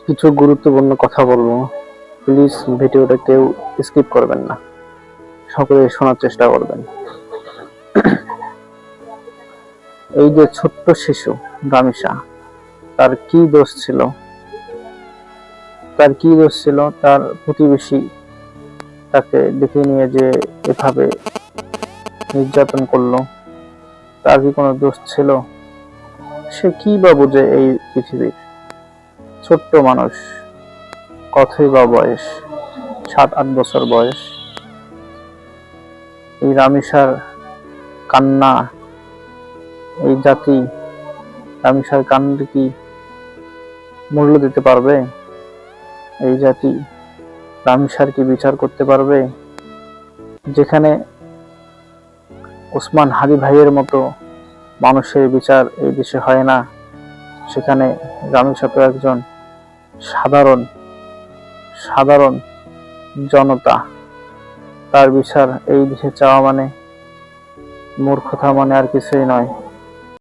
কিছু গুরুত্বপূর্ণ কথা বলবো, প্লিজ ভিডিওটা কেউ স্কিপ করবেন না, সকলে শোনার চেষ্টা করবেন। এই যে ছোট্ট শিশু রামিসা, তার কি দোষ ছিল? তার প্রতিবেশী তাকে দেখে নিয়ে যে এভাবে নির্যাতন করলো, তার কি কোনো দোষ ছিল? সে কি বা বোঝে এই পৃথিবীর? ছোট্ট মানুষ, কতই বা বয়স, 7-8 বছর বয়স। এই রামিসার কান্না, এই জাতি রামিসার কান্না কি মূল্য দিতে পারবে? এই জাতি রামিসার কি বিচার করতে পারবে? যেখানে ওসমান হাদি ভাইয়ের মতো মানুষের বিচার এই দেশে হয় না, সেখানে রামিসা তো একজন সাধারণ জনতা। তার বিচার এই দেশে চাওয়া মানে মূর্খতা, মানে আর কিছুই নয়।